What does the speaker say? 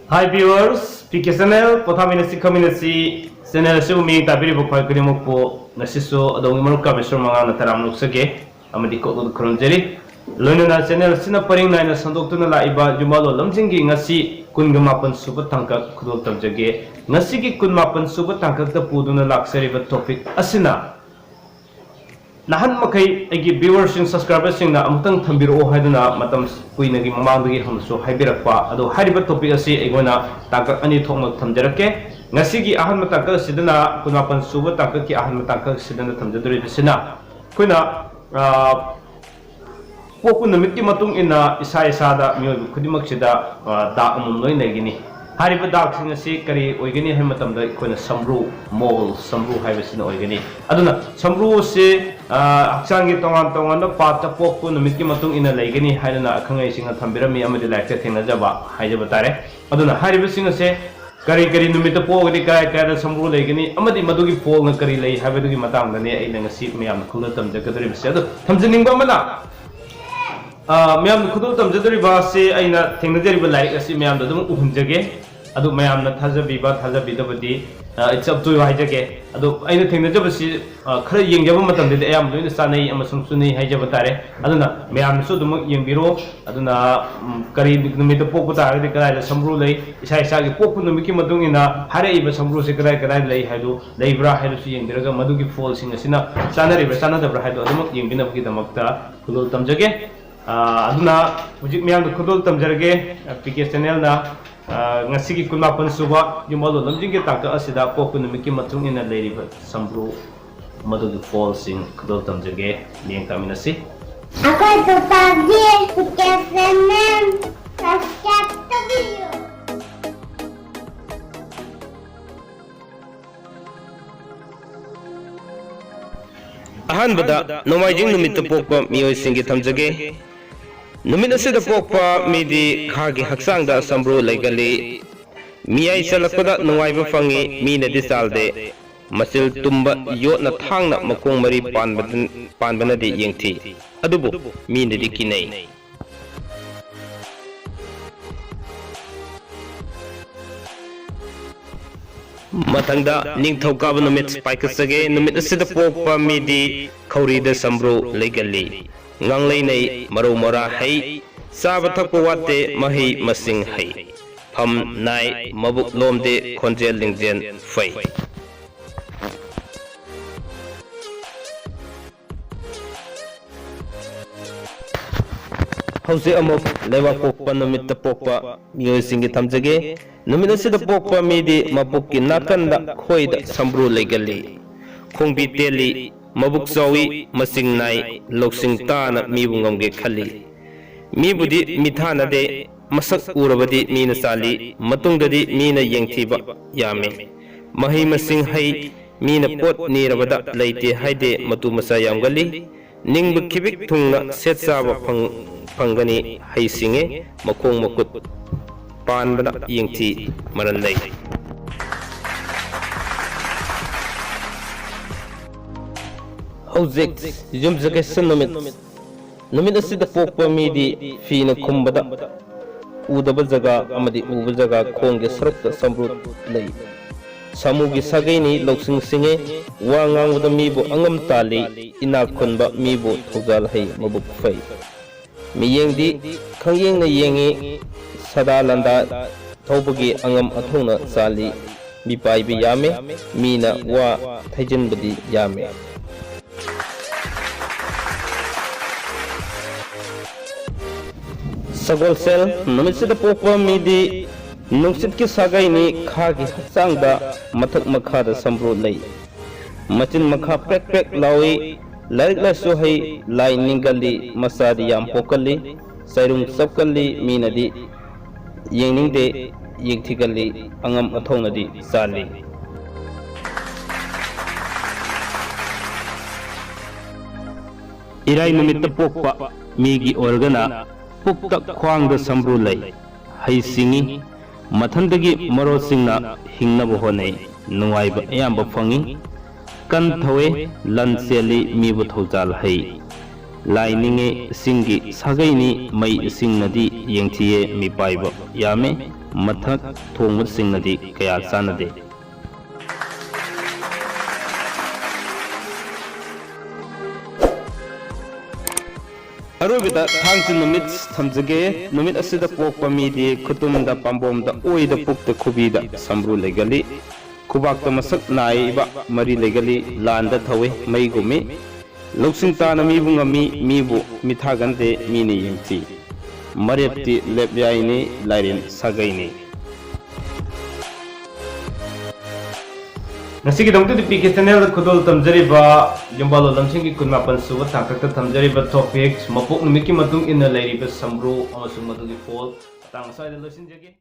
Hi viewers, PK channel, Pothaminasi community channel su mi tabiri bukhai kini mukpo nasiso adong imanuk ka besor manga nataram nuksage amadi ko khronjeri loina na channel sina paring naina sandok tuna la iba jumalo lamjingi ngasi kungamapan suba tangka khudol tamjage ngasi ki kunmapan suba tangka ta puduna laksari ba topic asina nahan makai agi viewers and subscribers sing na amtang thambiro haiduna matam kuinagi mamangdagi hamso haibirakpa ado hariba topic asi egona tangka ani thongna thamjarake ngasigi ahan matangka sidana kunapan suba tangka ki ahan matangka sidana thamjaduri bisina kuina poku namit ki matung ina isa isada miyoy khudimak sida da amum noi negini hariba dak sing asi kari oigani hai matamda koina samru mol samru haibasina oigani aduna samru se aksangi tongan tongan da pata pokku namit ki matung ina leigani haidana akhangai singa thambirami amadi laikta thengna jaba haijaba tare aduna hariba sing ase kari kari numita pogani kai kai da samru leigani amadi madugi pol na kari lei habedugi matang da ne aina ngasi miyam khulna tamja kadri bise adu thamjiningba mana ma'am खुद तमजदरी बासे अना थेंगजरीब like असी ma'am दम उहुंजगे अदु ma'am न थाजबीबा थाजबीदबदी it's up to you हाइजगे अदु अना थेंगजबसी खर येंगजब मतमदे अयाम लोइन सानै अमसुंग सुनै हाइजब तारे अदुना मैम सु दुम येंबिरो अदुना करी निमित पोकु तारदे कराय समब्रु लै इसा इसागे पोकु निमिकी मदुंगिना हारेइबा समब्रु से कराय कराय लै हाइदु लैब्रा हाइदु सु येंबिरगा मदुगी फॉल सिंग असिना चानरिबा चानदब्रा हाइदु अदुम येंबिनबगी दमकता खुदोल तमजगे aduna hujik miyam da khudol tamjarage PK channel na ngasigi kunmapan suba yumalo lamjinge tangka asida poku numiki matung ina leiriba sambru madugi fall sing khudol tamjarage liyeng kaminasi akoy to tagi PK channel subscribe to video ahan bada nomaijing numit pokpa miyoi singi thamjage numit asida pokpa midi khagi haksang da sambru laigali miyai salakpada nuwaiba fangi mina disalde masil tumba yotna thangna makong mari panbana di yengthi adubu mina di kinai matangda ningthokaba numit paikasage numit asida pokpa midi khaurida sambru legali nganglei nei maru mora hai saba thakpa wate mahi masing hai pham nai mabuk lomde khonjel lingjen fai hause amok lewa pokpa numit pokpa miyoi singi thamjage numit asida pokpa midi mabukki nakanda khoida sambru legali khongbi teli mabuk chawi masing nai loksing ta na mibu ngamge khali mibudi mithana de masak urabadi mina sali matungdadi mina yengthiba yame mahi masing hai mina pot nirabada leite haide matu masa yamgali ningbu kibik thungna setsaba phangani hai singe makong makut panbana yengthi maran lai hojek yumjake numit asida pokpa midi fina khumbada udaba jaga amadi uba jaga khongge sarukta sambrut lei samugi sagaini loksing singe wa ngangwada mibu angam tali ina khunba mibu thojal hai mabuk fai miyengdi khangyeng na yengi sada landa thobagi angam athungna sali mipai bi yame mina wa thaijinbadi yame sagol sel numit sida pokpa midi nungsit ki sagai ni khagi haksang da mathak makha da sambru lei machin makha prek prek lawi larik la so hai lai ningali masadi yam pokali sairung sapkali minadi yengning de yengthikali angam athongnadi sali irai numit pokpa migi organa pukta khwang da sambru lei hai singi mathantagi maro singna hingnabu honai nuwaiba ayamba fangi kan thawe lan seli mibu thojal hai laininge singi sagaini mai singnadi yengthiye mi paiba yame मथक थोंबसिंगनदी कया चानदे अरोबिदा थांगचु नुमित थमजगे नुमित असिदा पोकपा मीदी खुतुमदा पांबोमदा ओइदा पुक्ता खुबीदा संब्रु लेगली खुबाक्ता मसक नाइबा मरी लेगली लांदा थवे मईगुमी लौसिंग ताना मीबु ngami मीबु मिथागंदे मीनी यंगची मरेप्ति लेप्याइनी लाइरेन सागैनी ngasi dong tu PK channel khudol tamjariba yumbalo lamsing ki kunmapan suwa thakakta tamjariba topics mapuk numiki matung inna lairiba samru amasung madu ki poll tang sai de losin jage